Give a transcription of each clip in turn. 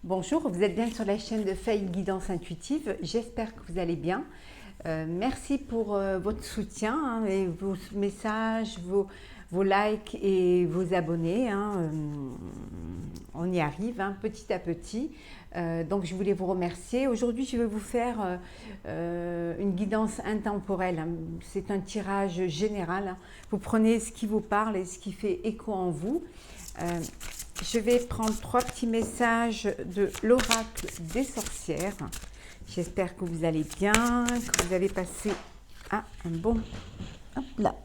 Bonjour, vous êtes bien sur la chaîne de Faye Guidance Intuitive. J'espère que vous allez bien. Merci pour votre soutien et vos messages, vos likes et vos abonnés. On y arrive petit à petit. Donc je voulais vous remercier. Aujourd'hui, je vais vous faire une guidance intemporelle. C'est un tirage général. Vous prenez ce qui vous parle et ce qui fait écho en vous. Je vais prendre 3 petits messages de l'oracle des sorcières. J'espère que vous allez bien, que vous avez passé un bon... Hop là.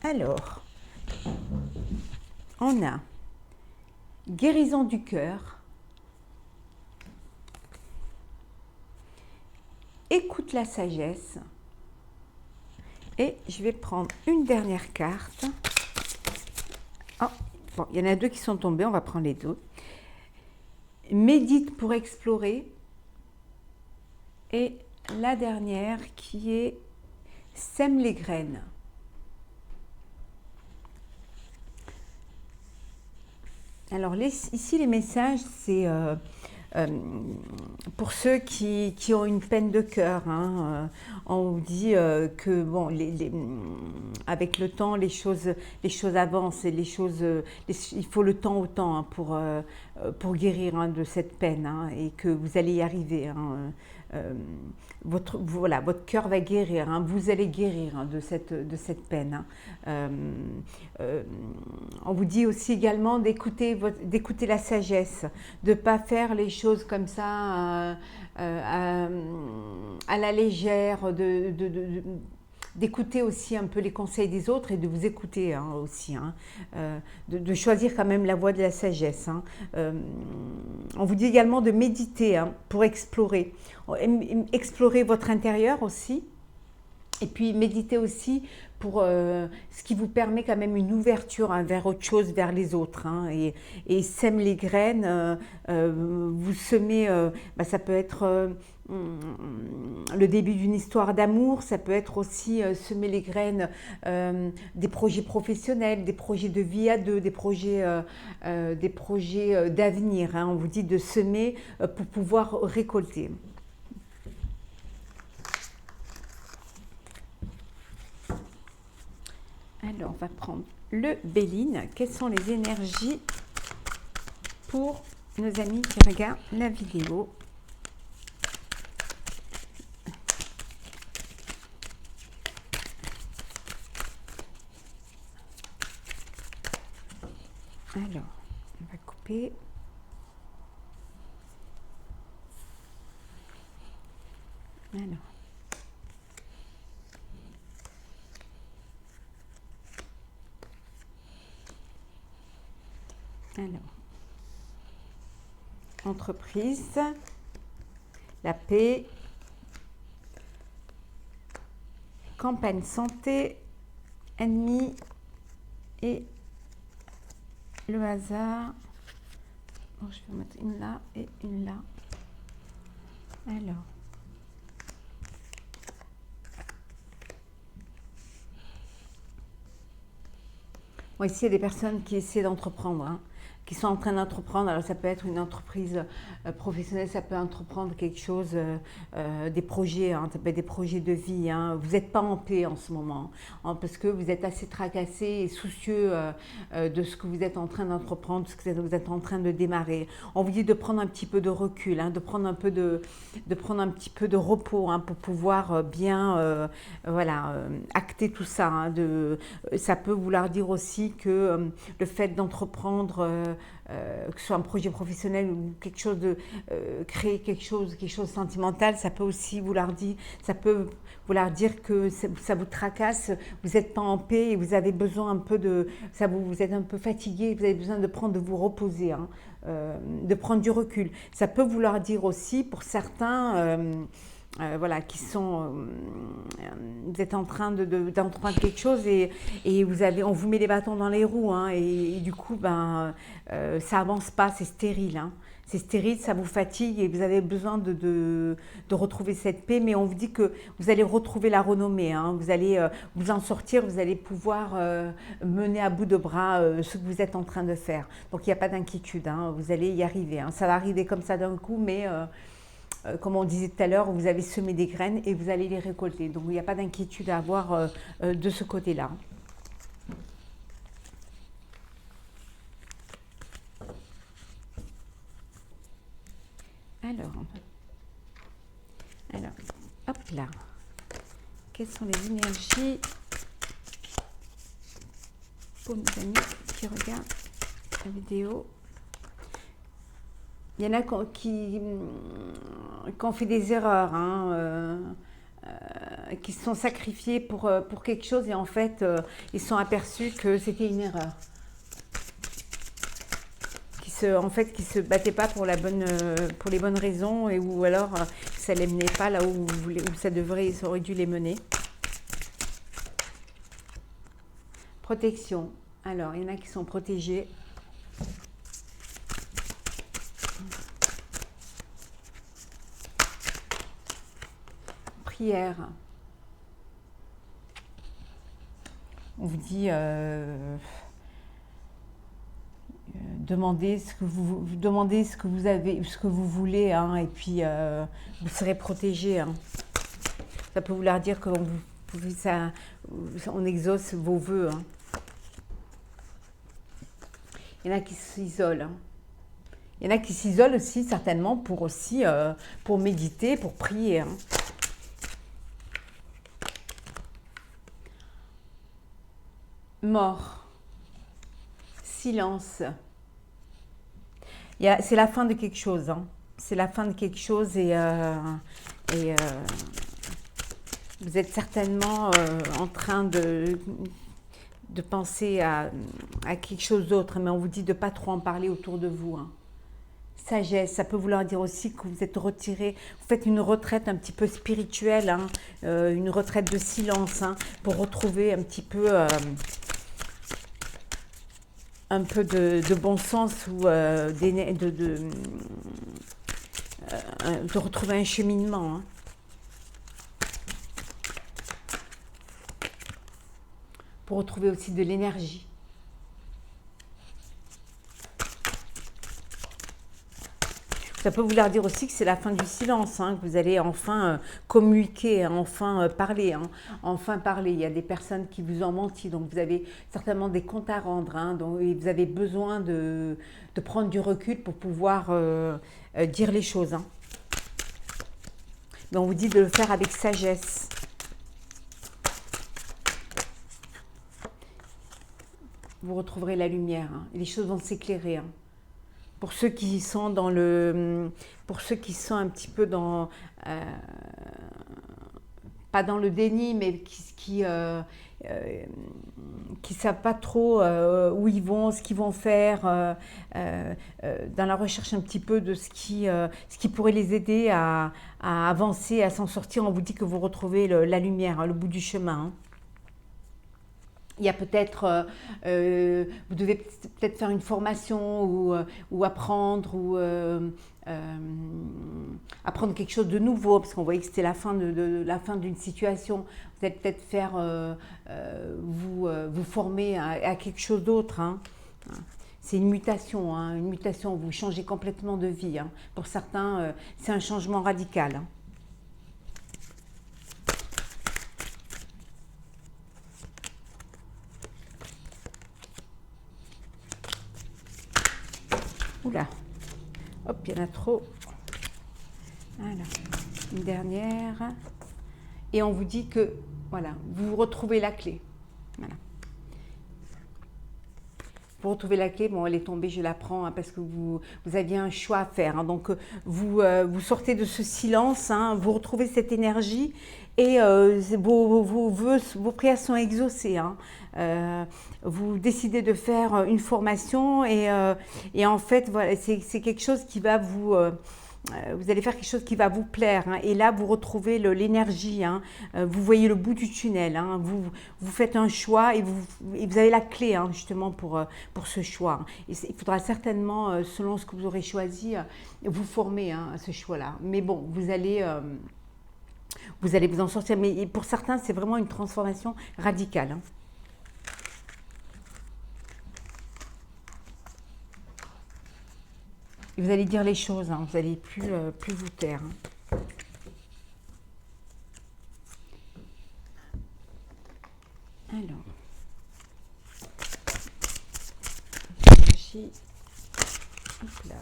Alors, on a guérison du cœur, écoute la sagesse, et je vais prendre une dernière carte. Oh, bon, il y en a 2 qui sont tombés, on va prendre les 2. Médite pour explorer. Et la dernière qui est sème les graines. Alors ici les messages, c'est pour ceux qui ont une peine de cœur. On vous dit que bon, avec le temps, les choses avancent et il faut le temps au temps pour guérir de cette peine et que vous allez y arriver. Votre cœur va guérir, vous allez guérir de cette peine. On vous dit aussi également d'écouter la sagesse, de ne pas faire les choses comme ça à la légère, d'écouter aussi un peu les conseils des autres et de vous écouter aussi, de choisir quand même la voie de la sagesse. On vous dit également de méditer pour explorer votre intérieur aussi, et puis méditer aussi pour ce qui vous permet quand même une ouverture vers autre chose, vers les autres. Et sème les graines, vous semez, ça peut être le début d'une histoire d'amour, ça peut être aussi semer les graines des projets professionnels, des projets de vie à deux, des projets d'avenir. On vous dit de semer pour pouvoir récolter. Alors, on va prendre le Béline. Quelles sont les énergies pour nos amis qui regardent la vidéo? Alors, on va couper. Alors, entreprise, la paix, campagne santé, ennemi et le hasard. Bon, je vais mettre une là et une là. Alors. Bon, ici, il y a des personnes qui essaient d'entreprendre, qui sont en train d'entreprendre. Alors, ça peut être une entreprise professionnelle, ça peut entreprendre quelque chose, des projets, ça peut être des projets de vie. Vous n'êtes pas en paix en ce moment, parce que vous êtes assez tracassé et soucieux de ce que vous êtes en train d'entreprendre, de ce que vous êtes en train de démarrer. On vous dit de prendre un petit peu de recul, de prendre un petit peu de repos pour pouvoir bien acter tout ça. Ça peut vouloir dire aussi que le fait d'entreprendre, que ce soit un projet professionnel ou quelque chose de créer quelque chose de sentimental, ça peut aussi vouloir dire que ça vous tracasse, vous n'êtes pas en paix et vous avez besoin un peu vous êtes un peu fatigué, vous avez besoin de vous reposer, de prendre du recul. Ça peut vouloir dire aussi pour certains voilà, vous êtes en train d'entreprendre quelque chose et on vous met les bâtons dans les roues, hein, et du coup, ça avance pas, c'est stérile, hein. C'est stérile, ça vous fatigue et vous avez besoin de retrouver cette paix, mais on vous dit que vous allez retrouver la renommée, hein. Vous allez vous en sortir, vous allez pouvoir mener à bout de bras ce que vous êtes en train de faire. Donc il n'y a pas d'inquiétude, hein, vous allez y arriver, hein. Ça va arriver comme ça d'un coup, mais comme on disait tout à l'heure, vous avez semé des graines et vous allez les récolter. Donc il n'y a pas d'inquiétude à avoir de ce côté-là. Alors, hop là. Quelles sont les énergies pour nos amis qui regardent la vidéo? Il y en a qui ont fait des erreurs, hein, qui se sont sacrifiés pour quelque chose et en fait, ils se sont aperçus que c'était une erreur. En fait, qui se battaient pas pour les bonnes raisons ou alors ça les menait pas là où ça aurait dû les mener. Protection. Alors, il y en a qui sont protégés. Prière. On vous dit demandez ce que vous avez, ce que vous voulez, hein, et puis vous serez protégé, hein. Ça peut vouloir dire qu'on exauce vos vœux, hein. Il y en a qui s'isolent, hein. Il y en a qui s'isolent aussi certainement pour méditer, pour prier, hein. Mort. Silence. C'est la fin de quelque chose, hein. C'est la fin de quelque chose et vous êtes certainement en train de penser à quelque chose d'autre, mais on vous dit de ne pas trop en parler autour de vous, hein. Sagesse, ça peut vouloir dire aussi que vous êtes retiré, vous faites une retraite un petit peu spirituelle, hein, une retraite de silence, hein, pour retrouver un petit peu de bon sens ou de retrouver un cheminement, hein. Pour retrouver aussi de l'énergie. Ça peut vouloir dire aussi que c'est la fin du silence, hein, que vous allez enfin communiquer, hein, enfin parler, hein, enfin parler. Il y a des personnes qui vous ont menti, donc vous avez certainement des comptes à rendre, hein, et vous avez besoin de prendre du recul pour pouvoir dire les choses, hein. Mais on vous dit de le faire avec sagesse. Vous retrouverez la lumière, hein, et les choses vont s'éclairer, hein. Pour ceux qui sont un petit peu dans, pas dans le déni, mais qui savent pas trop où ils vont, ce qu'ils vont faire, dans la recherche un petit peu de ce qui pourrait les aider à avancer, à s'en sortir. On vous dit que vous retrouvez la lumière, hein, le bout du chemin, hein. Il y a peut-être, vous devez peut-être faire une formation ou apprendre apprendre quelque chose de nouveau, parce qu'on voyait que c'était la fin d'une situation. Vous allez peut-être faire vous former à quelque chose d'autre, hein. C'est une mutation, hein, une mutation. Vous changez complètement de vie, hein. Pour certains, c'est un changement radical, hein. Oula, hop, il y en a trop. Voilà, une dernière. Et on vous dit que, voilà, vous retrouvez la clé. Voilà. Vous retrouvez la clé, bon, elle est tombée, je la prends, hein, parce que vous aviez un choix à faire, hein. Donc, vous sortez de ce silence, hein, vous retrouvez cette énergie et vos prières sont exaucées, hein. Vous décidez de faire une formation et en fait, voilà, c'est quelque chose qui va vous allez faire quelque chose qui va vous plaire, hein, et là vous retrouvez l'énergie, hein, vous voyez le bout du tunnel, hein, vous faites un choix et vous avez la clé, hein, justement pour ce choix. Et il faudra certainement, selon ce que vous aurez choisi, vous former, hein, à ce choix-là. Mais bon, vous allez vous en sortir. Mais pour certains, c'est vraiment une transformation radicale, hein. Et vous allez dire les choses, hein, vous n'allez plus vous taire, hein. Alors, énergie. Hop là.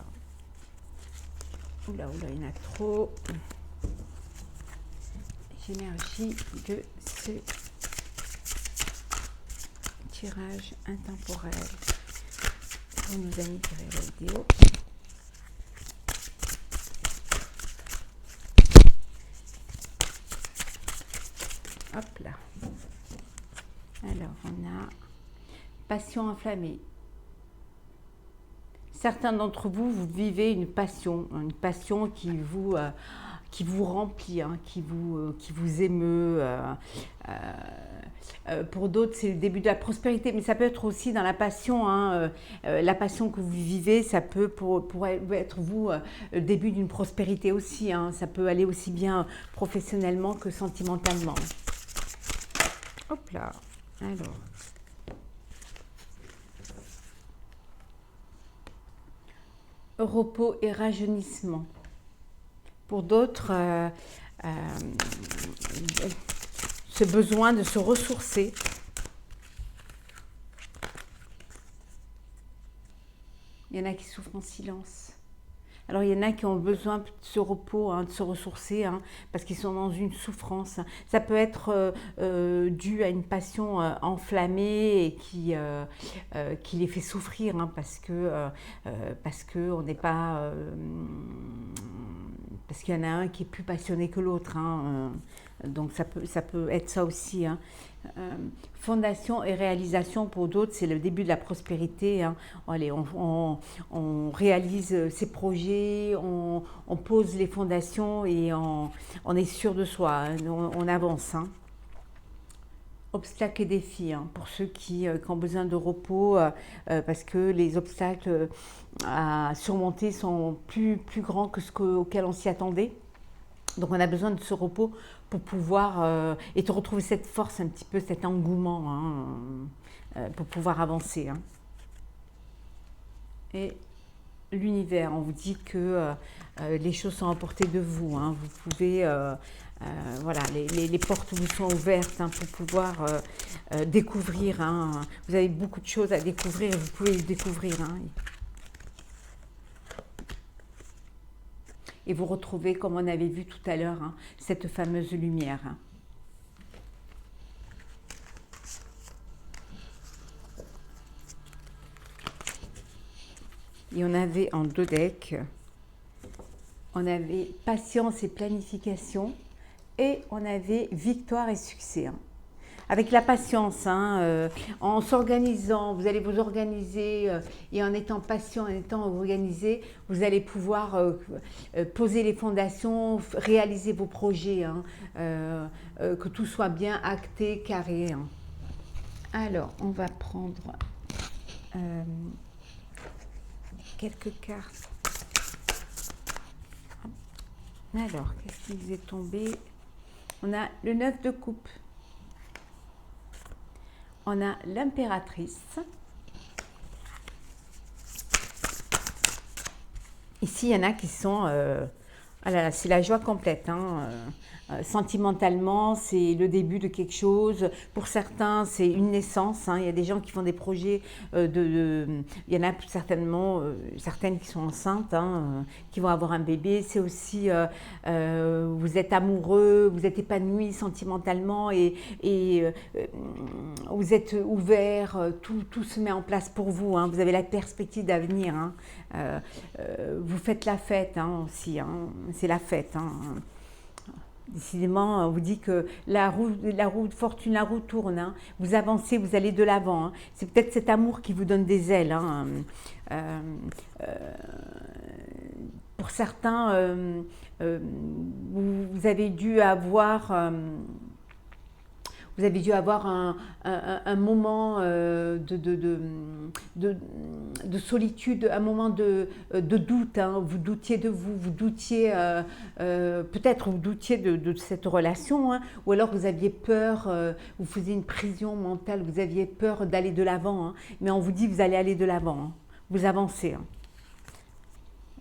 Oula, oula, il y en a trop. Énergie de ce tirage intemporel pour nos amis qui regardent la vidéo. Hop là. Alors, on a passion enflammée. Certains d'entre vous, vous vivez une passion qui vous remplit, hein, qui vous émeut. Pour d'autres, c'est le début de la prospérité, mais ça peut être aussi dans la passion, hein, la passion que vous vivez, ça peut pour être vous le début d'une prospérité aussi, hein, ça peut aller aussi bien professionnellement que sentimentalement. Hop là, alors. Repos et rajeunissement. Pour d'autres, ce besoin de se ressourcer. Il y en a qui souffrent en silence. Alors, il y en a qui ont besoin de ce repos, hein, de se ressourcer, hein, parce qu'ils sont dans une souffrance. Ça peut être dû à une passion enflammée et qui les fait souffrir, hein, parce que on n'est pas... parce qu'il y en a un qui est plus passionné que l'autre, hein, donc ça peut être ça aussi, hein. Fondation et réalisation pour d'autres, c'est le début de la prospérité, hein. Allez, on réalise ses projets, on pose les fondations et on est sûr de soi, hein, on avance, hein. Obstacles et défis, hein, pour ceux qui ont besoin de repos, parce que les obstacles à surmonter sont plus grands que auquel on s'y attendait. Donc on a besoin de ce repos pour pouvoir et de retrouver cette force, un petit peu cet engouement, hein, pour pouvoir avancer, hein. Et l'univers, on vous dit que les choses sont à portée de vous, hein. Vous pouvez, voilà, les portes vous sont ouvertes, hein, pour pouvoir découvrir, hein. Vous avez beaucoup de choses à découvrir et vous pouvez les découvrir, hein. Et vous retrouvez, comme on avait vu tout à l'heure, hein, cette fameuse lumière, hein. Et on avait en 2 decks, on avait patience et planification, et on avait victoire et succès, hein. Avec la patience, hein, en s'organisant, vous allez vous organiser, et en étant patient, en étant organisé, vous allez pouvoir poser les fondations, réaliser vos projets, hein, que tout soit bien acté, carré, hein. Alors, on va prendre quelques cartes. Alors, qu'est-ce qui vous est tombé? On a le 9 de coupe. On a l'impératrice. Ici, il y en a qui sont... ah là là, c'est la joie complète, hein. Sentimentalement, c'est le début de quelque chose. Pour certains, c'est une naissance, hein. Il y a des gens qui font des projets il y en a certainement certaines qui sont enceintes, hein, qui vont avoir un bébé. C'est aussi, vous êtes amoureux, vous êtes épanoui sentimentalement et vous êtes ouvert, tout se met en place pour vous, hein. Vous avez la perspective d'avenir, hein. Vous faites la fête, hein, aussi, hein. C'est la fête, hein. Décidément, on vous dit que la roue de fortune, la roue tourne, hein. Vous avancez, vous allez de l'avant, hein. C'est peut-être cet amour qui vous donne des ailes, hein. pour certains, vous avez dû avoir un moment de solitude, un moment de doute. Hein. Vous doutiez de vous, vous doutiez, peut-être vous doutiez de cette relation, hein, ou alors vous aviez peur, vous faisiez une prison mentale, vous aviez peur d'aller de l'avant. Hein. Mais on vous dit vous allez aller de l'avant, hein. Vous avancez. Hein.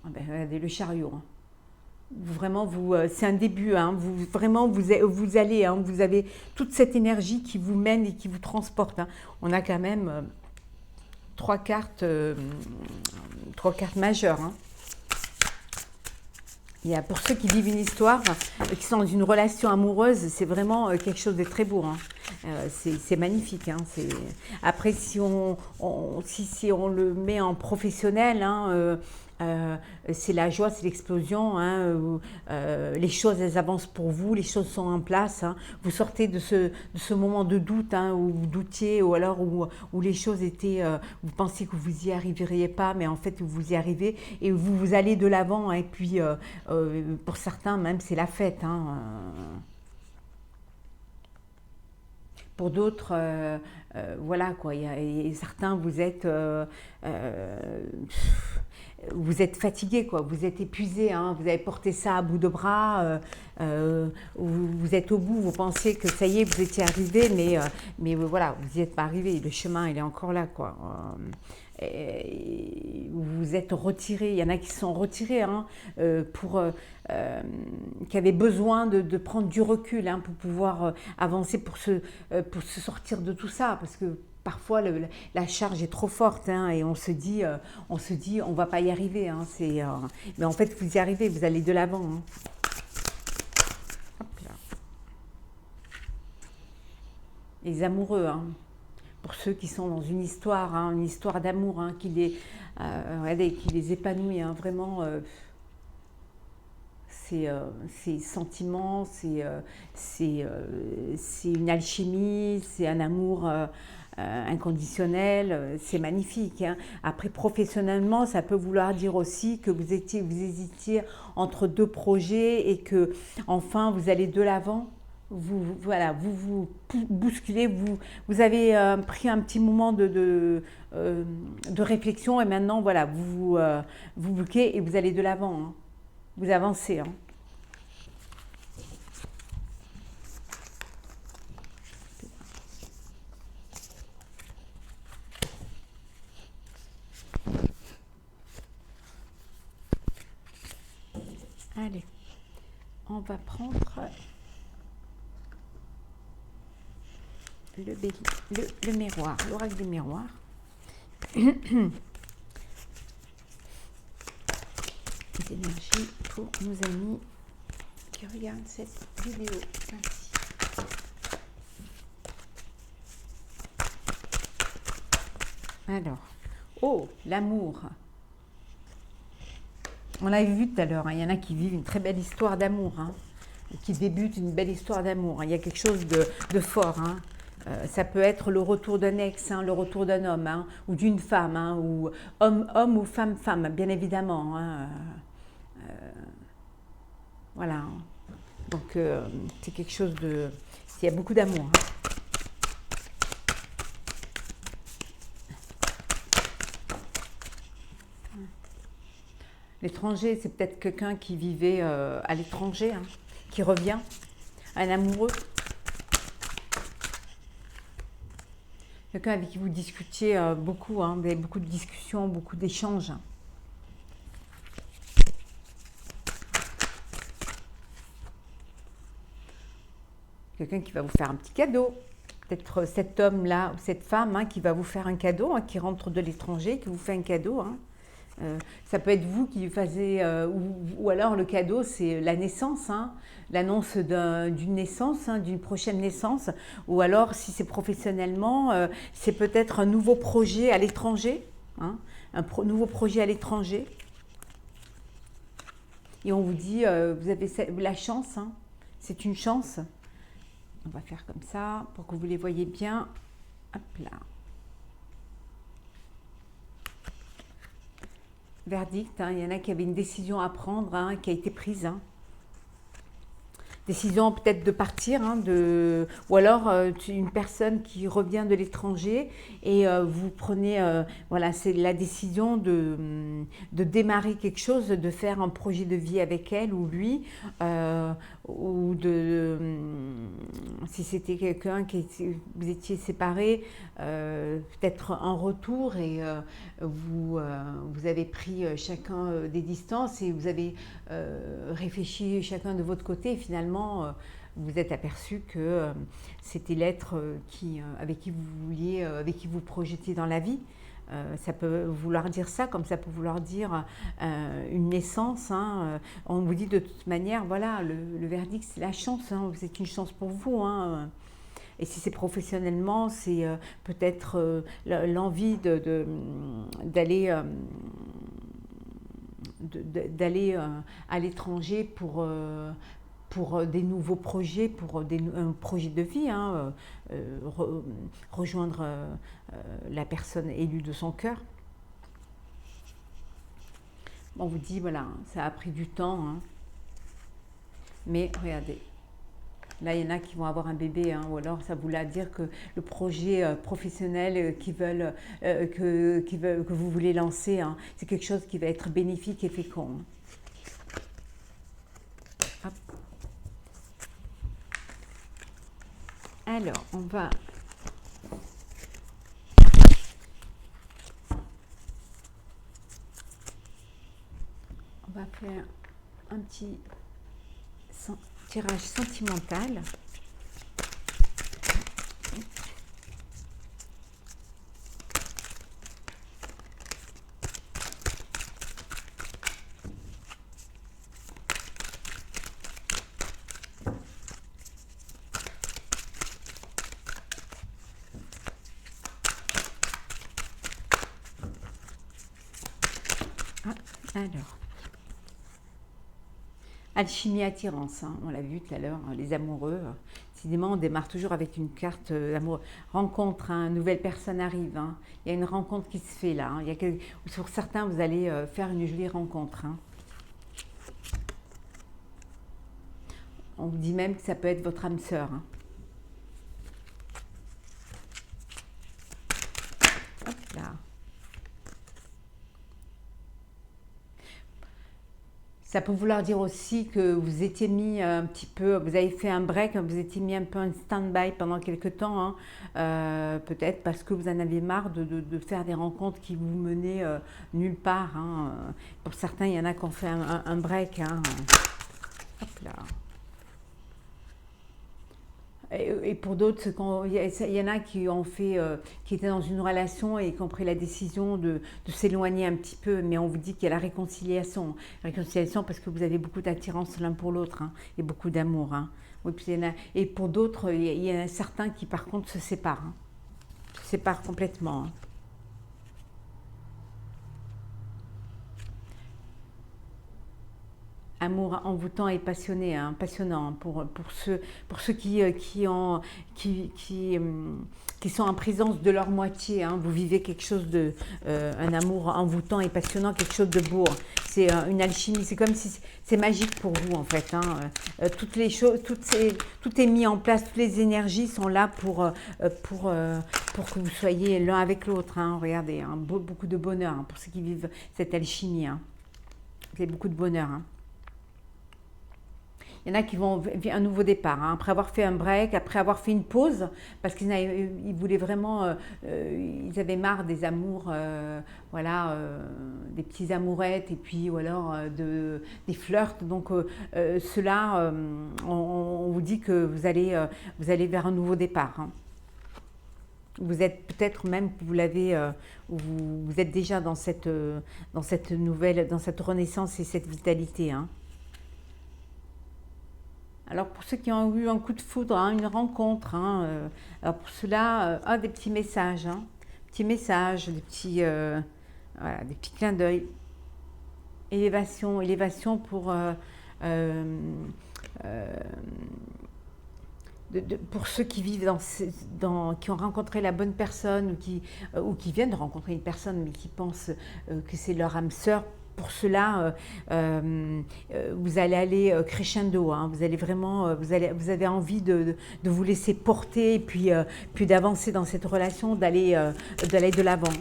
Ah ben, regardez le chariot. Hein. Vraiment, c'est un début. Hein, vraiment, vous allez. Hein, vous avez toute cette énergie qui vous mène et qui vous transporte. Hein. On a quand même trois cartes majeures. Hein. Pour ceux qui vivent une histoire, qui sont dans une relation amoureuse, c'est vraiment quelque chose de très beau. Hein. C'est magnifique. Hein. Après, si on le met en professionnel, hein, c'est la joie, c'est l'explosion. Hein, les choses, elles avancent pour vous, les choses sont en place. Hein. Vous sortez de ce moment de doute, hein, où vous doutiez, ou alors où les choses étaient, vous pensiez que vous n'y arriveriez pas, mais en fait vous y arrivez et vous allez de l'avant. Hein, et puis pour certains même c'est la fête. Hein, pour d'autres, voilà quoi. Et certains vous êtes fatigué, quoi. Vous êtes épuisé, hein. Vous avez porté ça à bout de bras, vous êtes au bout, vous pensez que ça y est, vous étiez arrivé, mais voilà, vous n'y êtes pas arrivé. Le chemin, il est encore là, quoi. Vous vous êtes retiré. Il y en a qui se sont retirés, hein, qui avaient besoin de prendre du recul, hein, pour pouvoir avancer, pour se sortir de tout ça, parce que parfois la charge est trop forte, hein, et on se dit on va pas y arriver. Hein, mais en fait vous y arrivez, vous allez de l'avant. Hein. Hop là. Les amoureux, hein, pour ceux qui sont dans une histoire, hein, une histoire d'amour, hein, qui les épanouit, hein, vraiment. C'est sentiments, c'est une alchimie, c'est un amour inconditionnel, c'est magnifique. Hein. Après, professionnellement, ça peut vouloir dire aussi que vous hésitiez entre deux projets et que enfin vous allez de l'avant. Vous bousculez, vous avez pris un petit moment de réflexion et maintenant voilà, vous bloquez et vous allez de l'avant. Hein. Vous avancez. Hein. Allez, on va prendre le miroir, l'oracle des miroirs. Les énergies pour nos amis qui regardent cette vidéo. Ainsi. Alors, oh, l'amour. On l'avait vu tout à l'heure, hein. Il y en a qui vivent une très belle histoire d'amour, hein, qui débutent une belle histoire d'amour. Hein. Il y a quelque chose de fort. Hein. Ça peut être le retour d'un ex, hein, le retour d'un homme, hein, ou d'une femme, hein, ou homme ou femme, bien évidemment. Hein. Voilà. Donc, c'est quelque chose de... Il y a beaucoup d'amour. Hein. L'étranger, c'est peut-être quelqu'un qui vivait à l'étranger, hein, qui revient, un amoureux. Quelqu'un avec qui vous discutiez beaucoup, hein, vous avez beaucoup de discussions, beaucoup d'échanges. Quelqu'un qui va vous faire un petit cadeau. Peut-être cet homme-là ou cette femme, hein, qui va vous faire un cadeau, hein, qui rentre de l'étranger, qui vous fait un cadeau. Hein. Ça peut être vous qui faisiez, ou alors le cadeau, c'est la naissance, hein, l'annonce d'une naissance, hein, d'une prochaine naissance, ou alors si c'est professionnellement, c'est peut-être un nouveau projet à l'étranger, hein, nouveau projet à l'étranger. Et on vous dit, vous avez la chance, hein, c'est une chance. On va faire comme ça pour que vous les voyez bien. Hop là. verdict, hein. Il y en a qui avaient une décision à prendre, hein, qui a été prise, hein. Décision peut-être de partir, hein, ou alors une personne qui revient de l'étranger et vous prenez, voilà, c'est la décision de démarrer quelque chose, de faire un projet de vie avec elle ou lui, euh, ou si c'était quelqu'un vous étiez séparés, peut-être un retour et vous avez pris chacun des distances et vous avez réfléchi chacun de votre côté et finalement vous vous êtes aperçu que c'était l'être avec qui vous vouliez, avec qui vous projetiez dans la vie. Ça peut vouloir dire ça, comme ça peut vouloir dire une naissance, hein. On vous dit de toute manière, voilà, le verdict c'est la chance, hein, c'est une chance pour vous, hein. Et si c'est professionnellement, c'est peut-être l'envie d'aller à l'étranger pour des nouveaux projets, pour un projet de vie, hein, rejoindre la personne élue de son cœur. On vous dit, voilà, ça a pris du temps, hein, mais regardez, là il y en a qui vont avoir un bébé, hein, ou alors ça voulait dire que le projet professionnel que vous voulez lancer, hein, c'est quelque chose qui va être bénéfique et fécond, hein. Alors, on va faire un petit tirage sentimental. Alors, alchimie attirance, hein, on l'a vu tout à l'heure, hein, les amoureux. Décidément, on démarre toujours avec une carte d'amour. Rencontre, hein, nouvelle personne arrive, hein. Il y a une rencontre qui se fait là, hein. Sur certains, vous allez faire une jolie rencontre, hein. On vous dit même que ça peut être votre âme sœur, hein. Hop là. Ça peut vouloir dire aussi que vous étiez mis un petit peu, vous avez fait un break, vous étiez mis un peu en stand-by pendant quelques temps, hein, peut-être parce que vous en avez marre de faire des rencontres qui vous menaient nulle part, hein. Pour certains, il y en a qui ont fait un break, hein. Hop là. Et pour d'autres, il y en a qui ont fait, qui étaient dans une relation et qui ont pris la décision de s'éloigner un petit peu, mais on vous dit qu'il y a la réconciliation. Réconciliation parce que vous avez beaucoup d'attirance l'un pour l'autre, hein, et beaucoup d'amour, hein. Oui, puis et pour d'autres, il y en a certains qui par contre se séparent, hein, se séparent complètement, hein. Amour envoûtant et passionné, hein, passionnant, hein, pour ceux qui sont en présence de leur moitié, hein. Vous vivez quelque chose un amour envoûtant et passionnant, quelque chose de beau, hein. C'est une alchimie, c'est comme si c'est magique pour vous en fait, hein. Toutes les choses, tout est mis en place, toutes les énergies sont là pour que vous soyez l'un avec l'autre, hein. Regardez, hein, beaucoup de bonheur, hein, pour ceux qui vivent cette alchimie, hein. Vous avez beaucoup de bonheur, hein. Il y en a qui vont un nouveau départ, hein, après avoir fait un break, après avoir fait une pause, parce qu'ils voulaient vraiment, ils avaient marre des amours, voilà, des petits amourettes et puis ou alors des flirts. Donc cela, on vous dit que vous allez vers un nouveau départ, hein. Vous êtes peut-être même, vous êtes déjà dans cette nouvelle, dans cette renaissance et cette vitalité, hein. Alors pour ceux qui ont eu un coup de foudre, hein, une rencontre, hein, alors pour cela, des petits messages, hein, voilà, des petits clins d'œil. Élévation pour pour ceux qui vivent qui ont rencontré la bonne personne ou qui viennent de rencontrer une personne mais qui pensent que c'est leur âme sœur, pour cela, vous allez aller crescendo. Hein, vous allez vraiment, vous avez envie de vous laisser porter et puis d'avancer dans cette relation, d'aller de l'avant.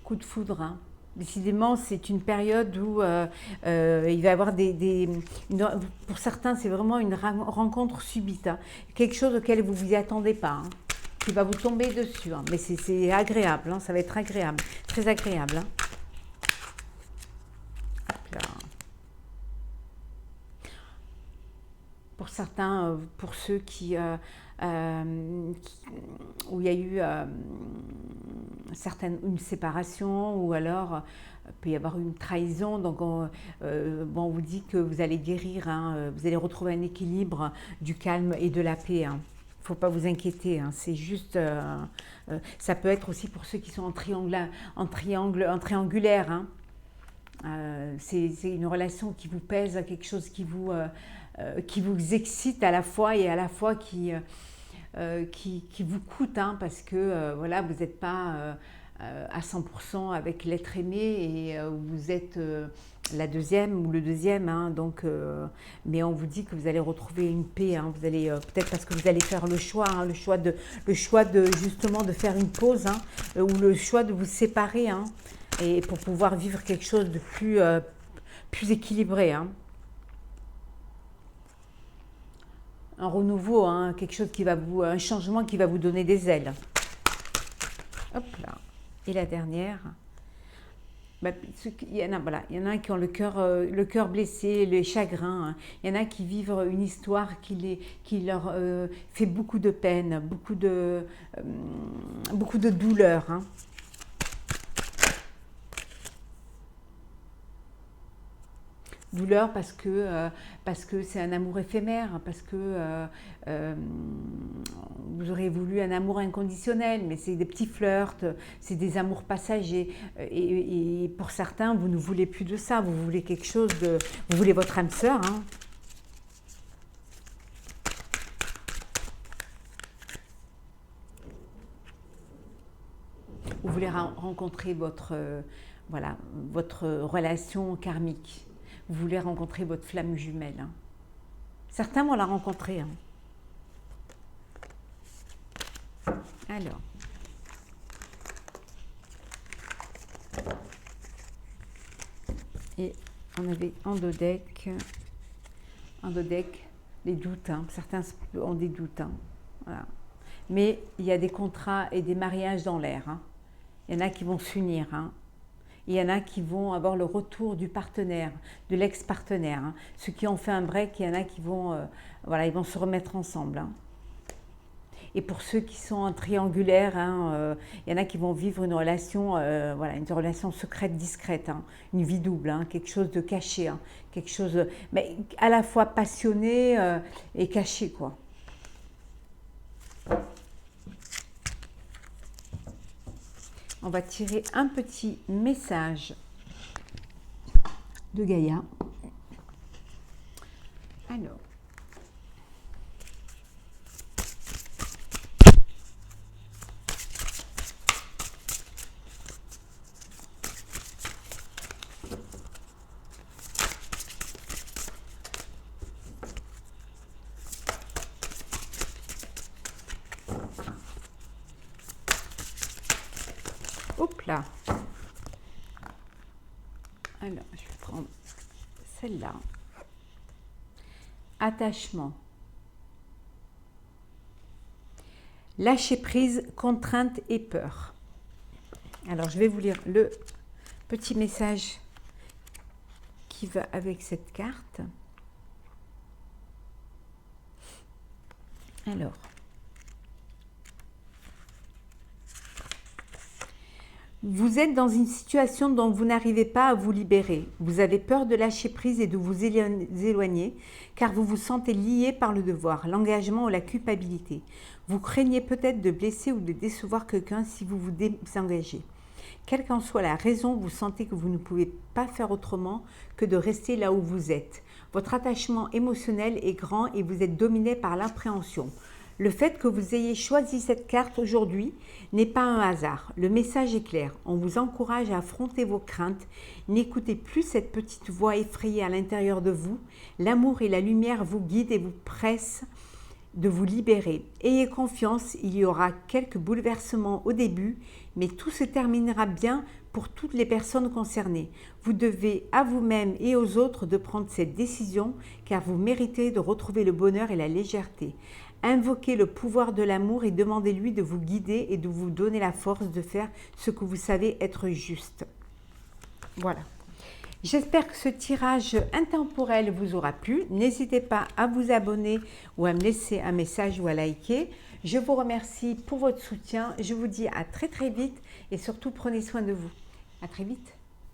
Coup de foudre. Hein. Décidément, c'est une période où il va y avoir pour certains, c'est vraiment une rencontre subite. Hein. Quelque chose auquel vous ne vous y attendez pas. Hein. Qui va vous tomber dessus. Hein. Mais c'est agréable. Hein. Ça va être agréable. Très agréable. Hein. Hop là. Pour certains, pour ceux où il y a eu une séparation ou alors il peut y avoir une trahison. Donc on vous dit que vous allez guérir, hein, vous allez retrouver un équilibre, du calme et de la paix. Hein. Il ne faut pas vous inquiéter, hein, c'est juste, ça peut être aussi pour ceux qui sont en triangulaire. Hein. C'est une relation qui vous pèse, quelque chose qui vous excite à la fois et à la fois qui vous coûte, hein, parce que voilà, vous n'êtes pas à 100% avec l'être aimé et vous êtes la deuxième ou le deuxième, hein, donc, mais on vous dit que vous allez retrouver une paix, hein, vous allez peut-être parce que vous allez faire le choix, hein, le choix de justement de faire une pause, hein, ou le choix de vous séparer, hein, et pour pouvoir vivre quelque chose de plus équilibré. Hein. Un renouveau, hein, quelque chose un changement qui va vous donner des ailes. Hop là. Et la dernière, il y en a qui ont le cœur blessé, les chagrins. Hein. Il y en a qui vivent une histoire qui leur fait beaucoup de peine, beaucoup de douleur. Hein. Douleur parce que c'est un amour éphémère, parce que vous aurez voulu un amour inconditionnel, mais c'est des petits flirts, c'est des amours passagers. Et pour certains, vous ne voulez plus de ça, vous voulez quelque chose vous voulez votre âme sœur. Hein. Vous voulez rencontrer votre relation karmique. Vous voulez rencontrer votre flamme jumelle. Hein. Certains vont la rencontrer. Hein. Alors. Et on avait en dos deck, les doutes. Hein. Certains ont des doutes. Hein. Voilà. Mais il y a des contrats et des mariages dans l'air. Hein. Il y en a qui vont s'unir. Hein. Il y en a qui vont avoir le retour du partenaire, de l'ex-partenaire. Hein. Ceux qui ont fait un break, il y en a qui vont, ils vont se remettre ensemble. Hein. Et pour ceux qui sont en triangulaire, hein, il y en a qui vont vivre une relation secrète, discrète, hein, une vie double, hein, quelque chose de caché, hein, quelque chose, mais à la fois passionné et caché, quoi. On va tirer un petit message de Gaïa. Alors. Hop là. Alors, je vais prendre celle-là. Attachement. Lâcher prise, contrainte et peur. Alors, je vais vous lire le petit message qui va avec cette carte. Alors. Vous êtes dans une situation dont vous n'arrivez pas à vous libérer. Vous avez peur de lâcher prise et de vous éloigner, car vous vous sentez lié par le devoir, l'engagement ou la culpabilité. Vous craignez peut-être de blesser ou de décevoir quelqu'un si vous vous désengagez. Quelle qu'en soit la raison, vous sentez que vous ne pouvez pas faire autrement que de rester là où vous êtes. Votre attachement émotionnel est grand et vous êtes dominé par l'appréhension. Le fait que vous ayez choisi cette carte aujourd'hui n'est pas un hasard. Le message est clair. On vous encourage à affronter vos craintes. N'écoutez plus cette petite voix effrayée à l'intérieur de vous. L'amour et la lumière vous guident et vous pressent de vous libérer. Ayez confiance, il y aura quelques bouleversements au début, mais tout se terminera bien pour toutes les personnes concernées. Vous devez à vous-même et aux autres de prendre cette décision car vous méritez de retrouver le bonheur et la légèreté. Invoquez le pouvoir de l'amour et demandez-lui de vous guider et de vous donner la force de faire ce que vous savez être juste. Voilà. J'espère que ce tirage intemporel vous aura plu. N'hésitez pas à vous abonner ou à me laisser un message ou à liker. Je vous remercie pour votre soutien. Je vous dis à très vite et surtout prenez soin de vous. À très vite.